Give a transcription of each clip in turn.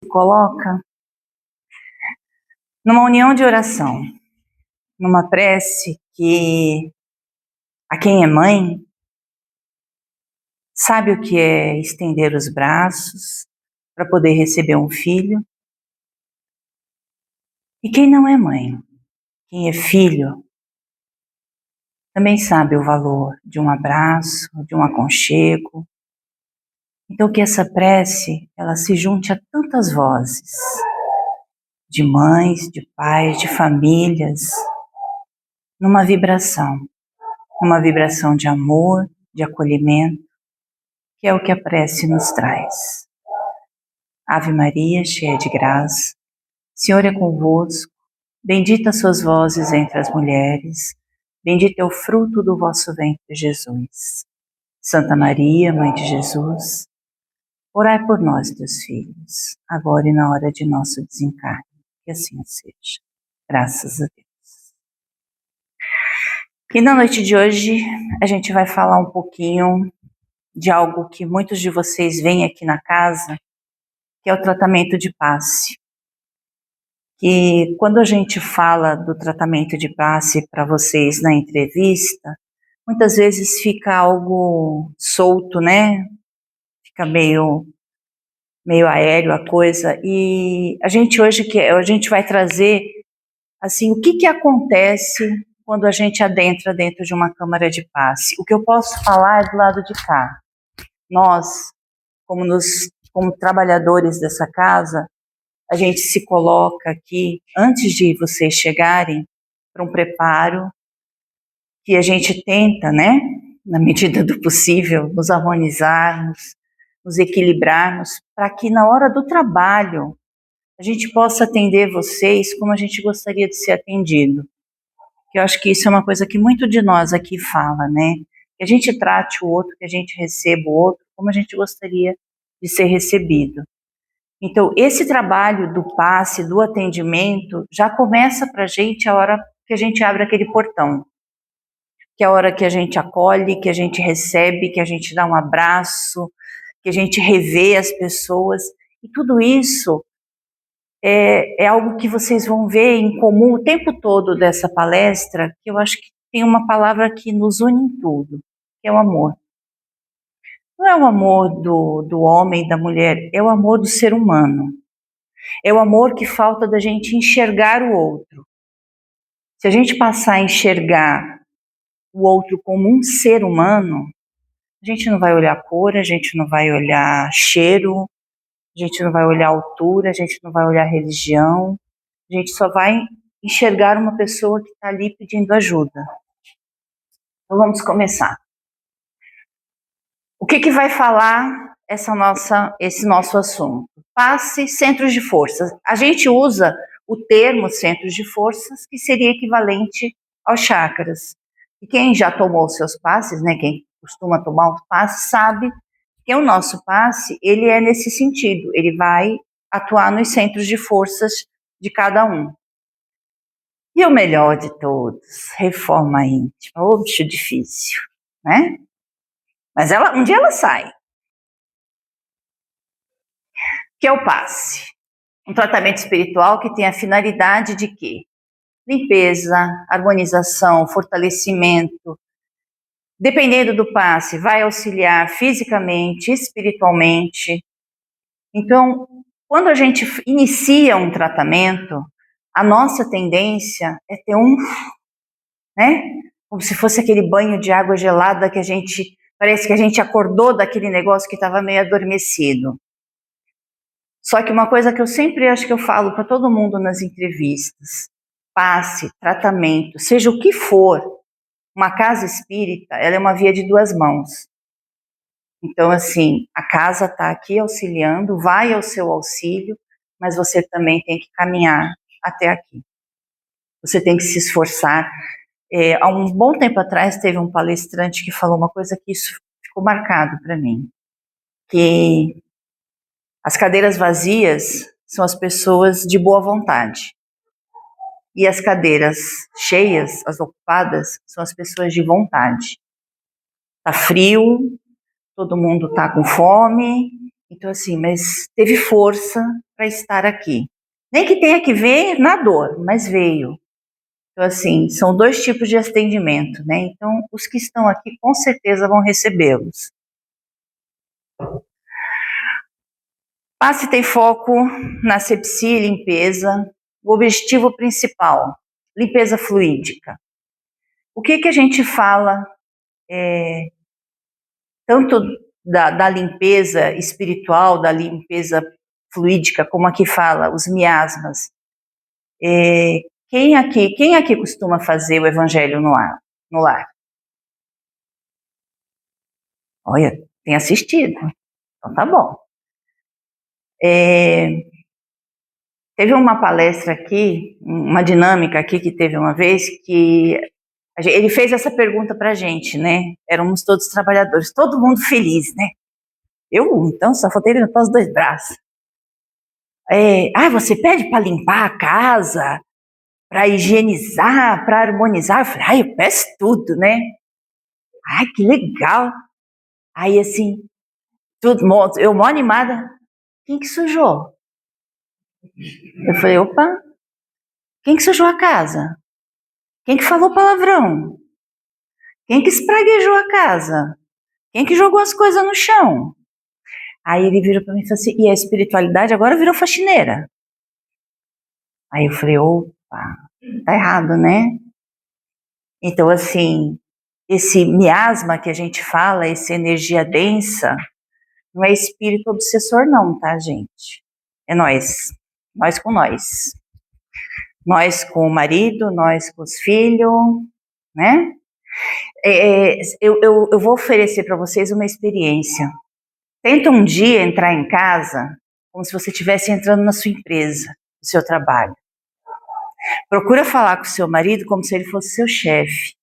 coloca numa união de oração, numa prece que a quem é mãe sabe o que é estender os braços para poder receber um filho. E quem não é mãe, quem é filho, também sabe o valor de um abraço, de um aconchego. Então que essa prece, ela se junte a tantas vozes, de mães, de pais, de famílias, numa vibração de amor, de acolhimento, que é o que a prece nos traz. Ave Maria, cheia de graça, o Senhor é convosco, bendita sois vós entre as mulheres, bendito é o fruto do vosso ventre, Jesus. Santa Maria, Mãe de Jesus, orai por nós, teus filhos, agora e na hora de nosso desencarne. Que assim seja. Graças a Deus. E na noite de hoje, a gente vai falar um pouquinho de algo que muitos de vocês veem aqui na casa, que é o tratamento de passe. Que quando a gente fala do tratamento de passe para vocês na entrevista, muitas vezes fica algo solto, né? Fica meio aéreo a coisa. E a gente vai trazer assim, o que acontece quando a gente adentra dentro de uma câmara de passe. O que eu posso falar é do lado de cá. Nós, como trabalhadores dessa casa, a gente se coloca aqui, antes de vocês chegarem, para um preparo que a gente tenta, né, na medida do possível, nos harmonizarmos, nos equilibrarmos, para que na hora do trabalho a gente possa atender vocês como a gente gostaria de ser atendido. Eu acho que isso é uma coisa que muito de nós aqui fala, né? Que a gente trate o outro, que a gente receba o outro como a gente gostaria de ser recebido. Então, esse trabalho do passe, do atendimento, já começa para a gente a hora que a gente abre aquele portão, que é a hora que a gente acolhe, que a gente recebe, que a gente dá um abraço, que a gente revê as pessoas, e tudo isso é algo que vocês vão ver em comum o tempo todo dessa palestra, que eu acho que tem uma palavra que nos une em tudo, que é o amor. Não é o amor do homem e da mulher, é o amor do ser humano. É o amor que falta da gente enxergar o outro. Se a gente passar a enxergar o outro como um ser humano, a gente não vai olhar cor, a gente não vai olhar cheiro, a gente não vai olhar altura, a gente não vai olhar religião, a gente só vai enxergar uma pessoa que está ali pedindo ajuda. Então vamos começar. O que vai falar esse nosso assunto? Passe, centros de forças. A gente usa o termo centros de forças, que seria equivalente aos chakras. E quem já tomou seus passes, né, quem costuma tomar os passes, sabe que o nosso passe, ele é nesse sentido, ele vai atuar nos centros de forças de cada um. E o melhor de todos, reforma íntima. Ô, bicho difícil, né? Mas um dia ela sai. Que é o passe. Um tratamento espiritual que tem a finalidade de quê? Limpeza, harmonização, fortalecimento. Dependendo do passe, vai auxiliar fisicamente, espiritualmente. Então, quando a gente inicia um tratamento, a nossa tendência é ter né? Como se fosse aquele banho de água gelada que parece que a gente acordou daquele negócio que estava meio adormecido. Só que uma coisa que eu sempre acho que eu falo para todo mundo nas entrevistas, passe, tratamento, seja o que for, uma casa espírita, ela é uma via de duas mãos. Então, assim, a casa está aqui auxiliando, vai ao seu auxílio, mas você também tem que caminhar até aqui. Você tem que se esforçar. Há um bom tempo atrás teve um palestrante que falou uma coisa que isso ficou marcado para mim, que as cadeiras vazias são as pessoas de boa vontade e as cadeiras cheias, as ocupadas, são as pessoas de vontade. Tá frio, todo mundo tá com fome Então, assim, mas teve força para estar aqui. Nem que tenha que ver na dor, mas veio. Então, assim, são 2 tipos de atendimento, né? Então, os que estão aqui com certeza vão recebê-los. Passe tem foco na sepsia e limpeza. O objetivo principal, limpeza fluídica. O que a gente fala, tanto da limpeza espiritual, da limpeza fluídica, como aqui fala, os miasmas. Quem aqui costuma fazer o evangelho no lar? Olha, tem assistido. Então tá bom. Teve uma palestra aqui, uma dinâmica aqui que teve uma vez, que ele fez essa pergunta pra gente, né? Éramos todos trabalhadores, todo mundo feliz, né? Eu, então, só faltei levantar os 2 braços. Você pede para limpar a casa, para higienizar, para harmonizar? Eu falei, eu peço tudo, né? Que legal. Aí, assim, eu mó animada. Quem que sujou? Eu falei, opa, quem que sujou a casa? Quem que falou palavrão? Quem que espraguejou a casa? Quem que jogou as coisas no chão? Aí ele virou para mim e falou assim, e a espiritualidade agora virou faxineira. Aí eu falei, opa, tá errado, né? Então, assim, esse miasma que a gente fala, essa energia densa, não é espírito obsessor não, tá, gente? É nós com nós. Nós com o marido, nós com os filhos, né? Eu vou oferecer para vocês uma experiência. Tenta um dia entrar em casa como se você estivesse entrando na sua empresa, no seu trabalho. Procura falar com o seu marido como se ele fosse seu chefe.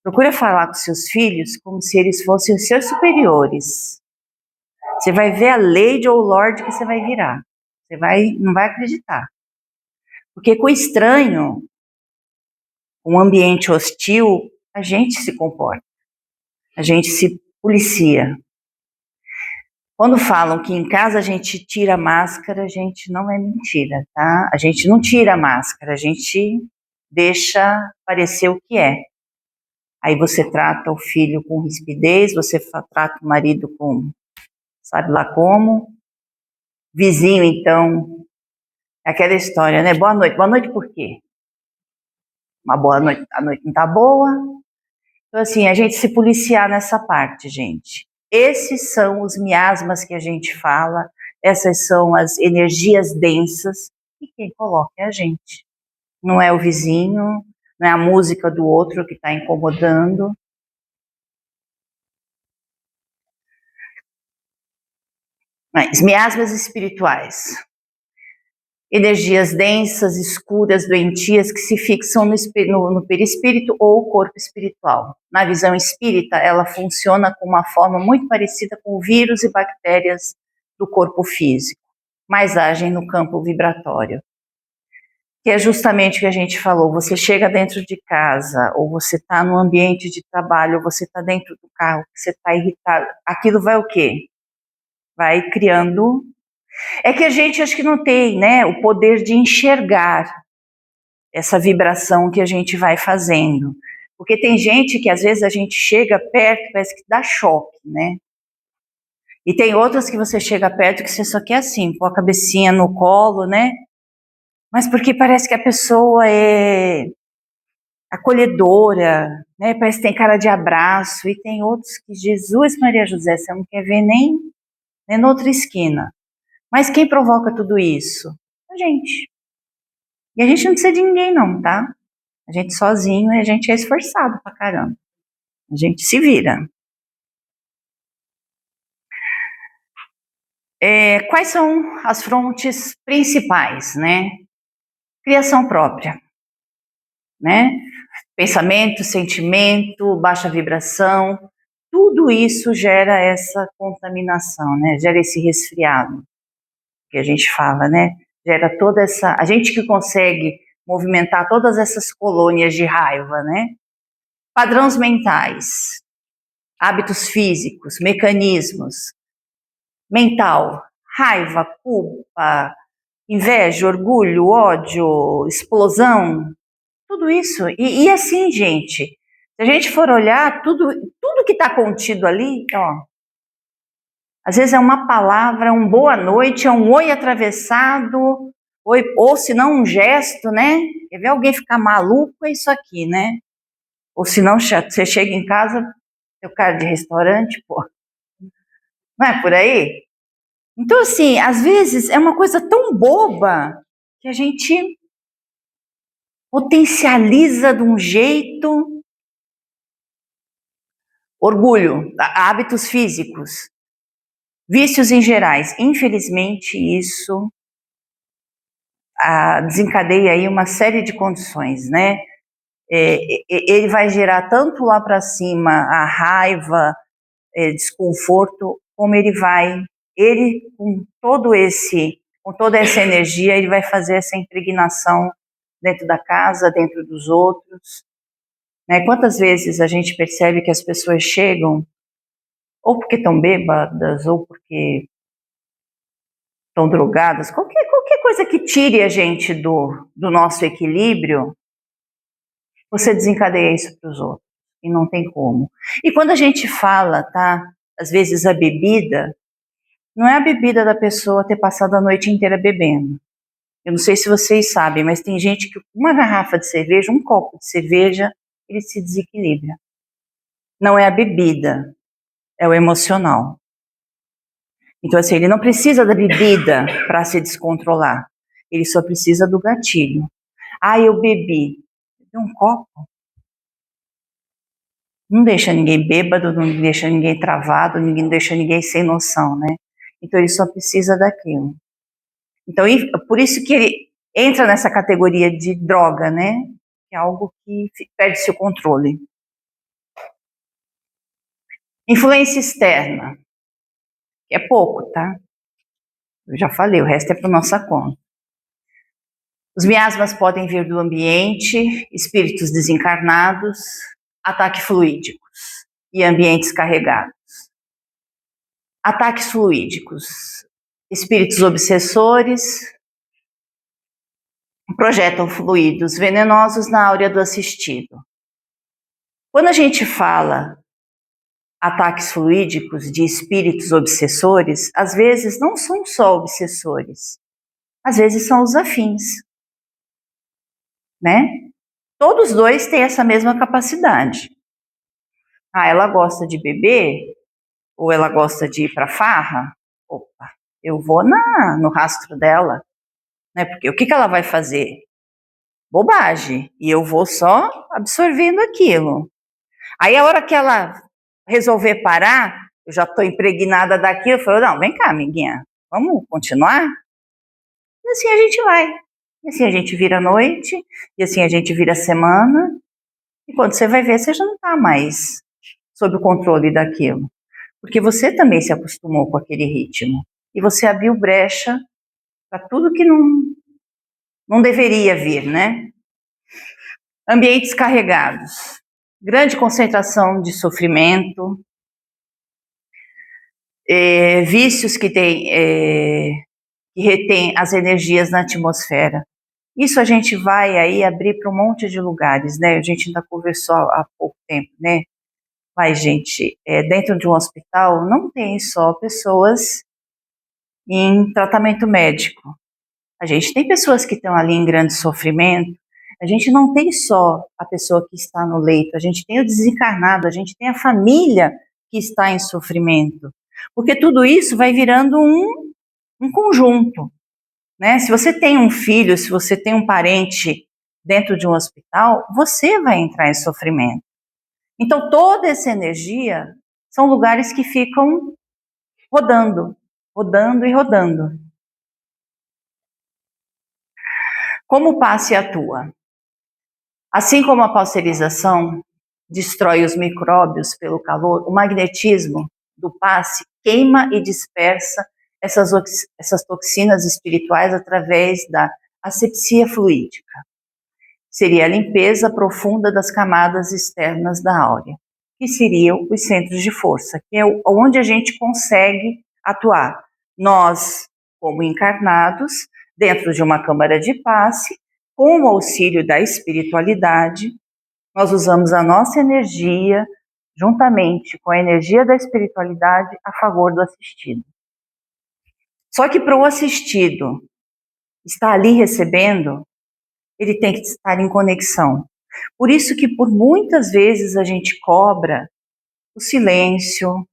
Procura falar com seus filhos como se eles fossem os seus superiores. Você vai ver a lady ou o lord que você vai virar. Não vai acreditar. Porque com o estranho, um ambiente hostil, a gente se comporta. A gente se policia. Quando falam que em casa a gente tira a máscara, gente, não é mentira, tá? A gente não tira a máscara, a gente deixa parecer o que é. Aí você trata o filho com rispidez, você trata o marido com sabe lá como. Vizinho, então, é aquela história, né? Boa noite. Boa noite por quê? Uma boa noite, a noite não tá boa. Então, assim, a gente se policiar nessa parte, gente. Esses são os miasmas que a gente fala, essas são as energias densas, e quem coloca é a gente. Não é o vizinho, não é a música do outro que está incomodando. Mas miasmas espirituais. Energias densas, escuras, doentias que se fixam no perispírito ou corpo espiritual. Na visão espírita, ela funciona com uma forma muito parecida com vírus e bactérias do corpo físico, mas agem no campo vibratório. Que é justamente o que a gente falou, você chega dentro de casa, ou você está no ambiente de trabalho, ou você está dentro do carro, você está irritado, aquilo vai o quê? Vai criando. É que a gente acho que não tem, né, o poder de enxergar essa vibração que a gente vai fazendo. Porque tem gente que às vezes a gente chega perto, parece que dá choque, né? E tem outras que você chega perto que você só quer assim, pôr a cabecinha no colo, né? Mas porque parece que a pessoa é acolhedora, né? Parece que tem cara de abraço. E tem outros que, Jesus Maria José, você não quer ver nem na outra esquina. Mas quem provoca tudo isso? A gente. E a gente não precisa de ninguém não, tá? A gente sozinho, a gente é esforçado pra caramba. A gente se vira. Quais são as frontes principais, né? Criação própria, né? Pensamento, sentimento, baixa vibração, tudo isso gera essa contaminação, né? Gera esse resfriado que a gente fala, né? Gera toda essa... A gente que consegue movimentar todas essas colônias de raiva, né? Padrões mentais, hábitos físicos, mecanismos. mental, raiva, culpa, inveja, orgulho, ódio, explosão, tudo isso. E assim, gente, se a gente for olhar, tudo que está contido ali, ó, às vezes é uma palavra, um boa noite, é um oi atravessado, ou se não um gesto, né? Quer ver alguém ficar maluco, é isso aqui, né? Ou se não, você chega em casa, seu cara de restaurante, pô, não é por aí? Então, assim, às vezes é uma coisa tão boba que a gente potencializa de um jeito. Orgulho, hábitos físicos, vícios em gerais. Infelizmente, isso desencadeia aí uma série de condições, né? Ele vai gerar tanto lá para cima a raiva, desconforto, como ele com toda essa energia, ele vai fazer essa impregnação dentro da casa, dentro dos outros. Né? Quantas vezes a gente percebe que as pessoas chegam, ou porque estão bêbadas, ou porque estão drogadas, qualquer coisa que tire a gente do nosso equilíbrio, você desencadeia isso para os outros, e não tem como. E quando a gente fala, tá, às vezes a bebida, não é a bebida da pessoa ter passado a noite inteira bebendo. Eu não sei se vocês sabem, mas tem gente que uma garrafa de cerveja, um copo de cerveja, ele se desequilibra. Não é a bebida, é o emocional. Então, assim, ele não precisa da bebida para se descontrolar. Ele só precisa do gatilho. Ah, eu bebi. Um copo. Não deixa ninguém bêbado, não deixa ninguém travado, não deixa ninguém sem noção, né? Então, ele só precisa daquilo. Então, por isso que ele entra nessa categoria de droga, né? Que é algo que perde-se o controle. Influência externa. É pouco, tá? Eu já falei, o resto é por nossa conta. Os miasmas podem vir do ambiente, espíritos desencarnados, ataques fluídicos e ambientes carregados. Ataques fluídicos, espíritos obsessores projetam fluidos venenosos na áurea do assistido. Quando a gente fala ataques fluídicos de espíritos obsessores, às vezes não são só obsessores, às vezes são os afins, né? Todos dois têm essa mesma capacidade. Ah, ela gosta de beber, ou ela gosta de ir para farra, opa, eu vou no rastro dela, né? Porque o que ela vai fazer? Bobagem, e eu vou só absorvendo aquilo. Aí a hora que ela resolver parar, eu já estou impregnada daquilo, eu falo, não, vem cá, amiguinha, vamos continuar? E assim a gente vai. E assim a gente vira a noite, e assim a gente vira a semana, e quando você vai ver, você já não está mais sob o controle daquilo. Porque você também se acostumou com aquele ritmo. E você abriu brecha para tudo que não deveria vir, né? Ambientes carregados. Grande concentração de sofrimento, vícios que retêm as energias na atmosfera. Isso a gente vai aí abrir para um monte de lugares, né? A gente ainda conversou há pouco tempo, né? Mas, gente, dentro de um hospital não tem só pessoas em tratamento médico. A gente tem pessoas que estão ali em grande sofrimento. A gente não tem só a pessoa que está no leito, a gente tem o desencarnado, a gente tem a família que está em sofrimento. Porque tudo isso vai virando um conjunto, né? Se você tem um filho, se você tem um parente dentro de um hospital, você vai entrar em sofrimento. Então, toda essa energia são lugares que ficam rodando, rodando e rodando. Como o passe atua? Assim como a pasteurização destrói os micróbios pelo calor, o magnetismo do passe queima e dispersa essas toxinas espirituais através da asepsia fluídica. Seria a limpeza profunda das camadas externas da áurea, que seriam os centros de força, que é onde a gente consegue atuar. Nós, como encarnados, dentro de uma câmara de passe, com o auxílio da espiritualidade, nós usamos a nossa energia, juntamente com a energia da espiritualidade, a favor do assistido. Só que para o assistido estar ali recebendo, ele tem que estar em conexão. Por isso que por muitas vezes a gente cobra o silêncio,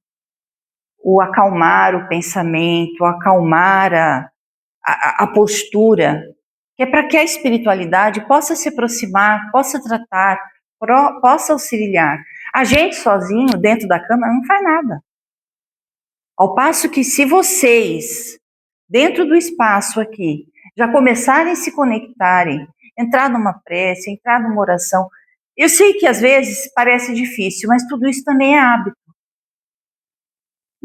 o acalmar o pensamento, o acalmar a postura, que é para que a espiritualidade possa se aproximar, possa tratar, possa auxiliar. A gente sozinho, dentro da câmara, não faz nada. Ao passo que se vocês, dentro do espaço aqui, já começarem a se conectarem, entrar numa prece, entrar numa oração, eu sei que às vezes parece difícil, mas tudo isso também é hábito.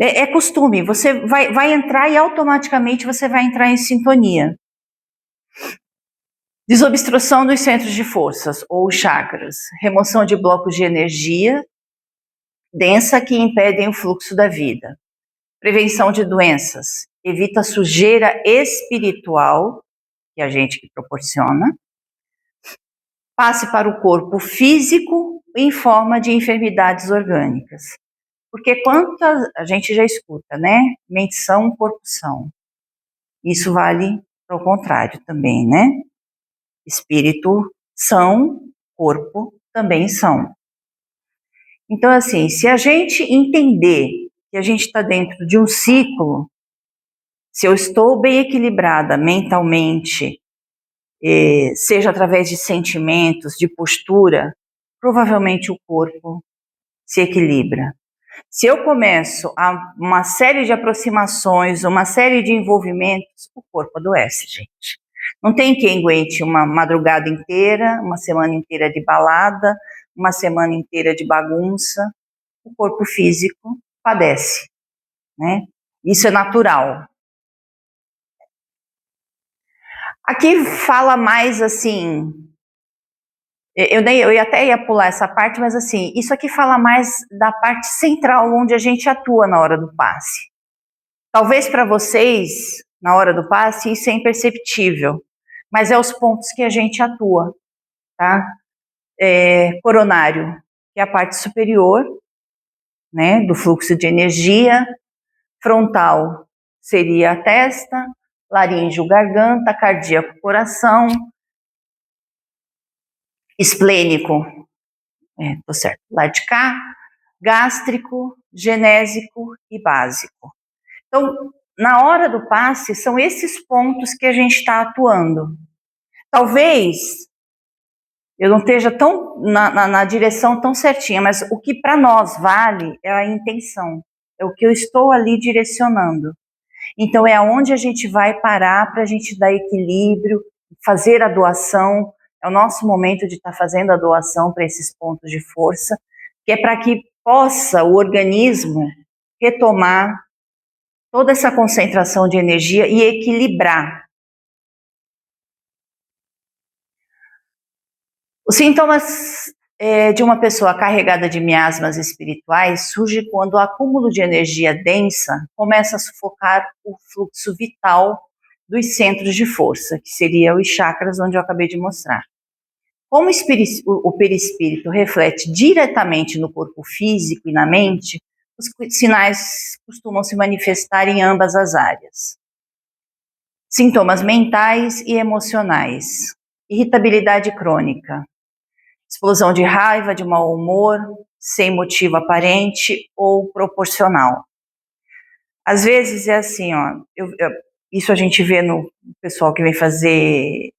É costume, você vai entrar e automaticamente você vai entrar em sintonia. Desobstrução dos centros de forças, ou chakras, remoção de blocos de energia densa que impedem o fluxo da vida. Prevenção de doenças, evita a sujeira espiritual, que é a gente que proporciona. Passe para o corpo físico em forma de enfermidades orgânicas. Porque quanto a gente já escuta, né? Mente são, corpo são. Isso vale para o contrário também, né? Espírito são, corpo também são. Então, assim, se a gente entender que a gente está dentro de um ciclo, se eu estou bem equilibrada mentalmente, seja através de sentimentos, de postura, provavelmente o corpo se equilibra. Se eu começo uma série de aproximações, uma série de envolvimentos, o corpo adoece, gente. Não tem quem aguente uma madrugada inteira, uma semana inteira de balada, uma semana inteira de bagunça. O corpo físico padece, né? Isso é natural. Aqui fala mais assim, eu até ia pular essa parte, mas assim, isso aqui fala mais da parte central onde a gente atua na hora do passe. Talvez para vocês, na hora do passe, isso é imperceptível, mas é os pontos que a gente atua, tá? Coronário, que é a parte superior, né, do fluxo de energia. Frontal seria a testa, laríngeo, garganta, cardíaco, coração. Esplênico, tô certo, lá de cá, gástrico, genésico e básico. Então, na hora do passe, são esses pontos que a gente está atuando. Talvez eu não esteja tão na direção tão certinha, mas o que para nós vale é a intenção, é o que eu estou ali direcionando. Então, é onde a gente vai parar para a gente dar equilíbrio, fazer a doação. É o nosso momento de estar fazendo a doação para esses pontos de força, que é para que possa o organismo retomar toda essa concentração de energia e equilibrar. Os sintomas de uma pessoa carregada de miasmas espirituais surge quando o acúmulo de energia densa começa a sufocar o fluxo vital dos centros de força, que seria os chakras, onde eu acabei de mostrar. Como o perispírito reflete diretamente no corpo físico e na mente, os sinais costumam se manifestar em ambas as áreas. Sintomas mentais e emocionais. Irritabilidade crônica. Explosão de raiva, de mau humor, sem motivo aparente ou proporcional. Às vezes é assim, ó, isso a gente vê no pessoal que vem fazer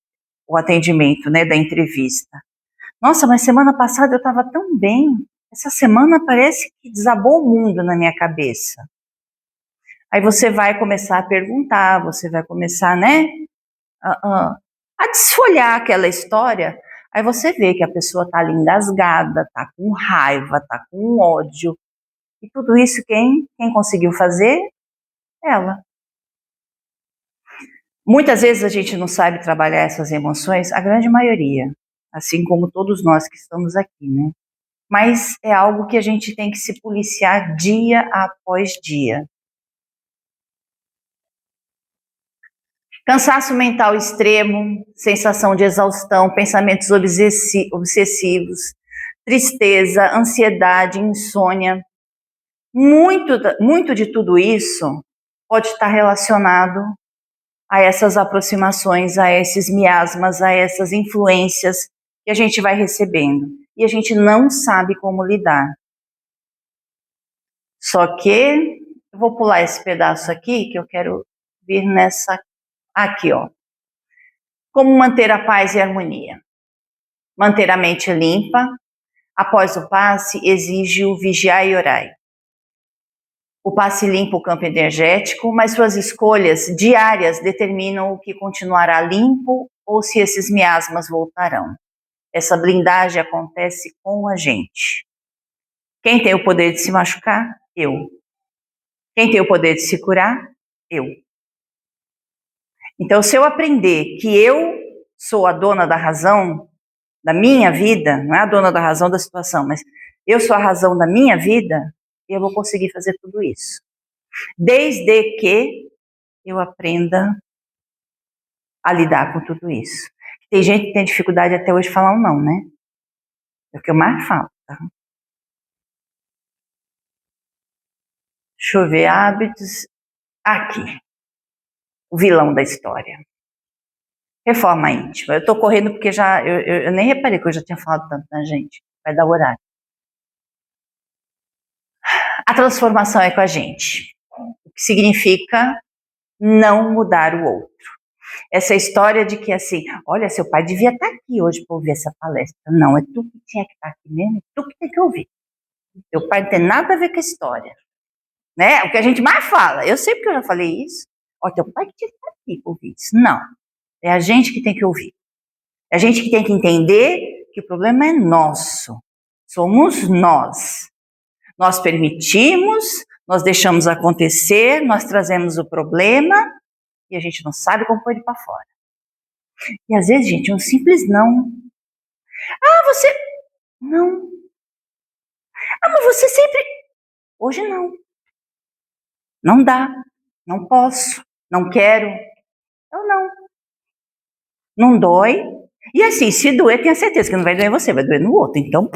o atendimento, né, da entrevista. Nossa, mas semana passada eu estava tão bem, essa semana parece que desabou o mundo na minha cabeça. Aí você vai começar a perguntar, você vai começar, né, a desfolhar aquela história. Aí você vê que a pessoa está ali engasgada, está com raiva, está com ódio. E tudo isso quem conseguiu fazer? Ela. Muitas vezes a gente não sabe trabalhar essas emoções, a grande maioria, assim como todos nós que estamos aqui, né? Mas é algo que a gente tem que se policiar dia após dia. Cansaço mental extremo, sensação de exaustão, pensamentos obsessivos, tristeza, ansiedade, insônia. Muito de tudo isso pode estar relacionado a essas aproximações, a esses miasmas, a essas influências que a gente vai recebendo. E a gente não sabe como lidar. Só que eu vou pular esse pedaço aqui, que eu quero vir nessa... Aqui, ó. Como manter a paz e a harmonia? Manter a mente limpa. Após o passe, exige o vigiar e orar. O passe limpa o campo energético, mas suas escolhas diárias determinam o que continuará limpo ou se esses miasmas voltarão. Essa blindagem acontece com a gente. Quem tem o poder de se machucar? Eu. Quem tem o poder de se curar? Eu. Então, se eu aprender que eu sou a dona da razão da minha vida, não é a dona da razão da situação, mas eu sou a razão da minha vida, eu vou conseguir fazer tudo isso. Desde que eu aprenda a lidar com tudo isso. Tem gente que tem dificuldade até hoje de falar um não, né? É o que eu mais falo, tá? Deixa eu ver, hábitos. Aqui, o vilão da história. Reforma íntima. Eu tô correndo porque eu nem reparei que eu já tinha falado tanto, né, gente? Vai dar o horário. A transformação é com a gente. O que significa não mudar o outro. Essa história de que assim, olha, seu pai devia estar aqui hoje para ouvir essa palestra. Não, é tu que tinha que estar aqui mesmo, é tu que tem que ouvir. Teu pai não tem nada a ver com a história. Né? O que a gente mais fala, eu sei porque eu já falei isso. Ó, teu pai que tinha que estar aqui para ouvir isso. Não, é a gente que tem que ouvir. É a gente que tem que entender que o problema é nosso. Somos nós. Nós permitimos, nós deixamos acontecer, nós trazemos o problema e a gente não sabe como pôr ele para fora. E às vezes, gente, um simples não. Ah, você... Não. Ah, mas você sempre... Hoje não. Não dá. Não posso. Não quero. Eu não. Não dói. E assim, se doer, tenha certeza que não vai doer em você, vai doer no outro. Então,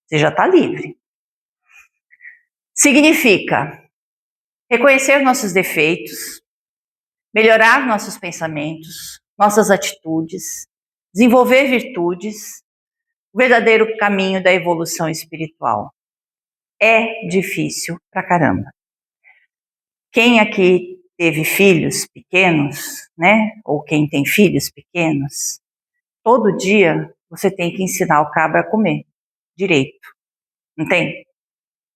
você já está livre. Significa reconhecer nossos defeitos, melhorar nossos pensamentos, nossas atitudes, desenvolver virtudes, o verdadeiro caminho da evolução espiritual. É difícil pra caramba. Quem aqui teve filhos pequenos, né? Ou quem tem filhos pequenos, todo dia você tem que ensinar o cabra a comer direito. Não tem?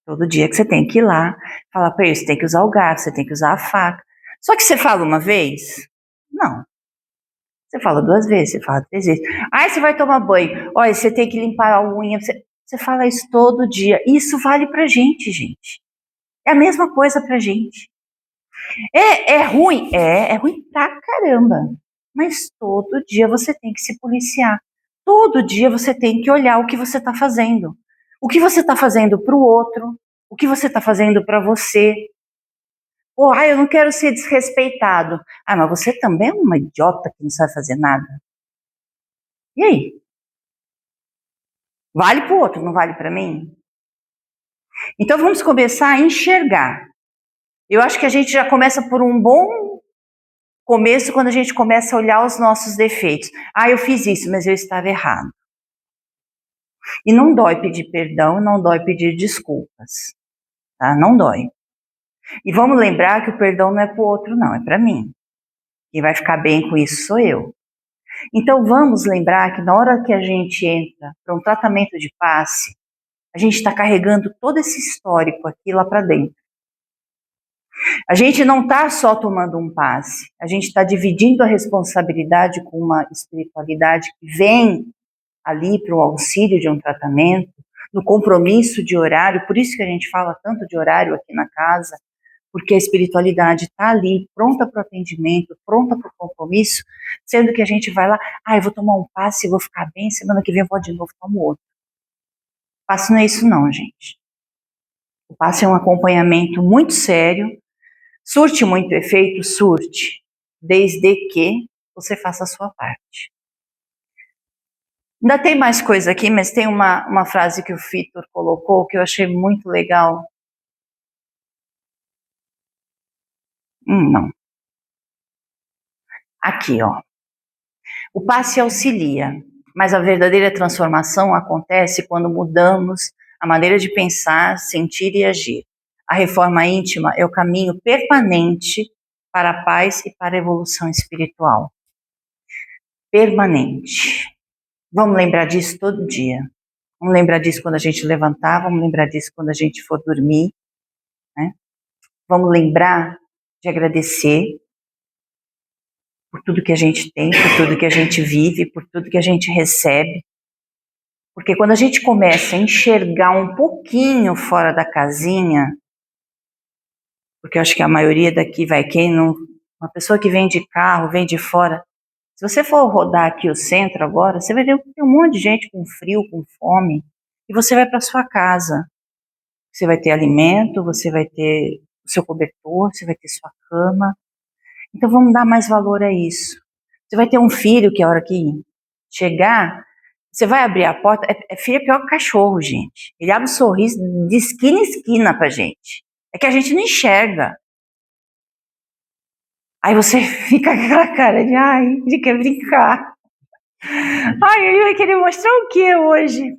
Todo dia que você tem que ir lá, falar para ele, você tem que usar o garfo, você tem que usar a faca. Só que você fala uma vez? Não. Você fala 2 vezes, você fala 3 vezes. Aí você vai tomar banho. Olha, você tem que limpar a unha. Você fala isso todo dia. Isso vale pra gente, gente. É a mesma coisa pra gente. É ruim? É ruim pra caramba. Mas todo dia você tem que se policiar. Todo dia você tem que olhar o que você está fazendo. O que você está fazendo para o outro. O que você está fazendo para você. Oh, eu não quero ser desrespeitado. Ah, mas você também é uma idiota que não sabe fazer nada. E aí? Vale para o outro, não vale para mim? Então vamos começar a enxergar. Eu acho que a gente já começa por um bom começo quando a gente começa a olhar os nossos defeitos. Ah, eu fiz isso, mas eu estava errado. E não dói pedir perdão, não dói pedir desculpas. Tá? Não dói. E vamos lembrar que o perdão não é para o outro, não, é para mim. Quem vai ficar bem com isso sou eu. Então vamos lembrar que na hora que a gente entra para um tratamento de passe, a gente está carregando todo esse histórico aqui lá para dentro. A gente não está só tomando um passe, a gente está dividindo a responsabilidade com uma espiritualidade que vem ali para o auxílio de um tratamento, no compromisso de horário, por isso que a gente fala tanto de horário aqui na casa, porque a espiritualidade está ali, pronta para o atendimento, pronta para o compromisso, sendo que a gente vai lá, eu vou tomar um passe, vou ficar bem, semana que vem eu vou de novo, tomo outro. O passe não é isso não, gente. O passe é um acompanhamento muito sério, surte muito efeito, surte, desde que você faça a sua parte. Ainda tem mais coisa aqui, mas tem uma frase que o Vitor colocou que eu achei muito legal. Não. Aqui, ó. O passe auxilia, mas a verdadeira transformação acontece quando mudamos a maneira de pensar, sentir e agir. A reforma íntima é o caminho permanente para a paz e para a evolução espiritual. Permanente. Vamos lembrar disso todo dia. Vamos lembrar disso quando a gente levantar, vamos lembrar disso quando a gente for dormir, né? Vamos lembrar de agradecer por tudo que a gente tem, por tudo que a gente vive, por tudo que a gente recebe. Porque quando a gente começa a enxergar um pouquinho fora da casinha, porque eu acho que a maioria daqui uma pessoa que vem de carro, vem de fora, se você for rodar aqui o centro agora, você vai ver que tem um monte de gente com frio, com fome, e você vai para sua casa. Você vai ter alimento, você vai ter o seu cobertor, você vai ter sua cama. Então vamos dar mais valor a isso. Você vai ter um filho que a hora que chegar, você vai abrir a porta, filho é pior que cachorro, gente. Ele abre um sorriso de esquina em esquina pra gente. É que a gente não enxerga. Aí você fica com aquela cara de, ai, ele quer brincar. Ai, ele vai querer mostrar o que hoje?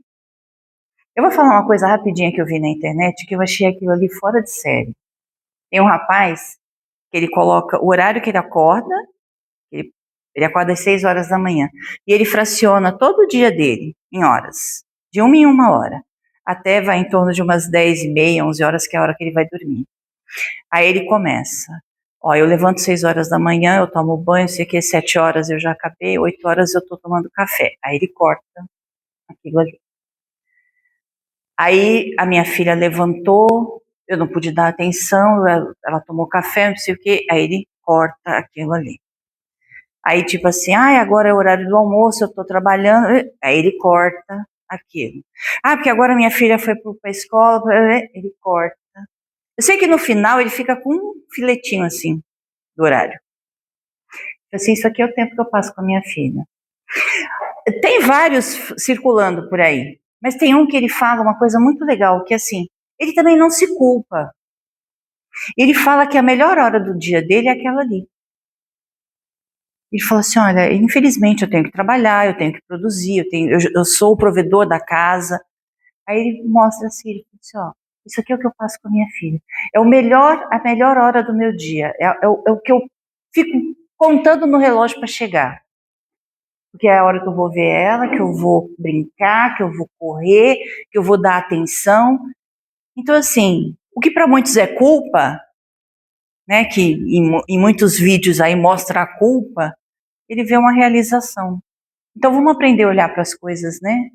Eu vou falar uma coisa rapidinha que eu vi na internet, que eu achei aquilo ali fora de série. Tem um rapaz que ele coloca o horário que ele acorda, ele acorda às 6 horas da manhã, e ele fraciona todo o dia dele em horas, de 1 em 1 hora, até vai em torno de umas 10h30, 11 horas, que é a hora que ele vai dormir. Aí ele começa, ó, eu levanto 6 horas da manhã, eu tomo banho, sei que 7 horas eu já acabei, 8 horas eu tô tomando café. Aí ele corta aquilo ali. Aí a minha filha levantou, eu não pude dar atenção, ela tomou café, não sei o que, aí ele corta aquilo ali. Aí tipo assim, agora é o horário do almoço, eu tô trabalhando, aí ele corta aquilo. Porque agora minha filha foi pra escola, ele corta. Eu sei que no final ele fica com um filetinho assim, do horário. Assim, isso aqui é o tempo que eu passo com a minha filha. Tem vários circulando por aí, mas tem um que ele fala uma coisa muito legal, que assim, ele também não se culpa. Ele fala que a melhor hora do dia dele é aquela ali. Ele fala assim, olha, infelizmente eu tenho que trabalhar, eu tenho que produzir, eu sou o provedor da casa. Aí ele mostra assim, ele fala assim, ó, isso aqui é o que eu faço com a minha filha. É a melhor hora do meu dia. É o que eu fico contando no relógio para chegar. Porque é a hora que eu vou ver ela, que eu vou brincar, que eu vou correr, que eu vou dar atenção. Então, assim, o que para muitos é culpa, né, que em muitos vídeos aí mostra a culpa, ele vê uma realização. Então, vamos aprender a olhar para as coisas, né?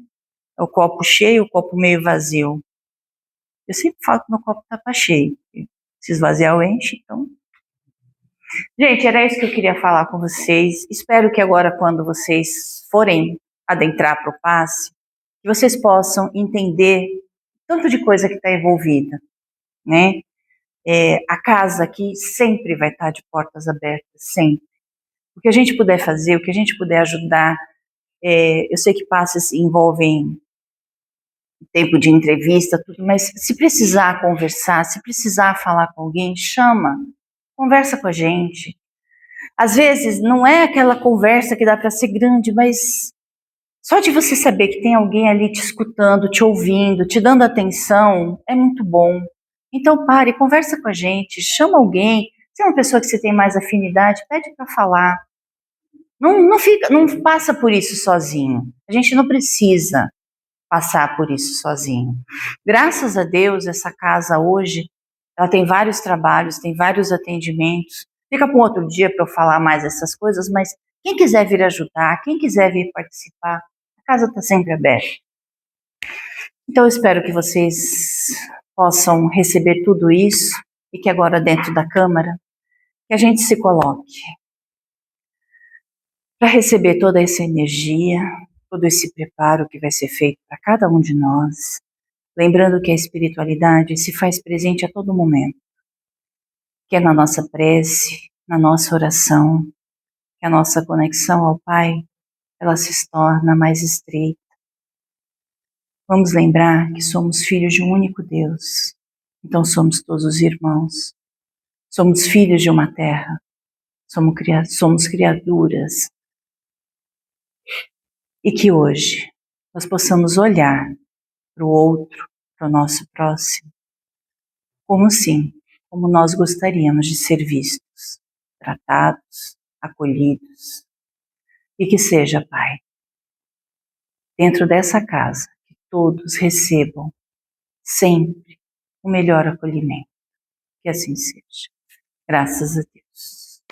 O copo cheio, o copo meio vazio. Eu sempre falo que meu copo está cheio. Se esvaziar, eu encho, então. Gente, era isso que eu queria falar com vocês. Espero que agora, quando vocês forem adentrar para o passe, que vocês possam entender tanto de coisa que está envolvida, né? A casa aqui sempre vai estar de portas abertas, sempre. O que a gente puder fazer, o que a gente puder ajudar, eu sei que passes envolvem tempo de entrevista, tudo, mas se precisar conversar, se precisar falar com alguém, chama, conversa com a gente. Às vezes não é aquela conversa que dá para ser grande, mas só de você saber que tem alguém ali te escutando, te ouvindo, te dando atenção, é muito bom. Então pare, conversa com a gente, chama alguém. Se é uma pessoa que você tem mais afinidade, pede para falar. Não passa por isso sozinho. A gente não precisa passar por isso sozinho. Graças a Deus, essa casa hoje, ela tem vários trabalhos, tem vários atendimentos. Fica para um outro dia para eu falar mais essas coisas, mas quem quiser vir ajudar, quem quiser vir participar, a casa está sempre aberta. Então eu espero que vocês possam receber tudo isso e que agora dentro da Câmara, que a gente se coloque para receber toda essa energia, todo esse preparo que vai ser feito para cada um de nós, lembrando que a espiritualidade se faz presente a todo momento, que é na nossa prece, na nossa oração, que a nossa conexão ao Pai, ela se torna mais estreita. Vamos lembrar que somos filhos de um único Deus, então somos todos irmãos. Somos filhos de uma terra, somos criaturas. E que hoje nós possamos olhar para o outro, para o nosso próximo, como nós gostaríamos de ser vistos, tratados, acolhidos. E que seja, Pai, dentro dessa casa, que todos recebam sempre o melhor acolhimento. Que assim seja. Graças a Deus.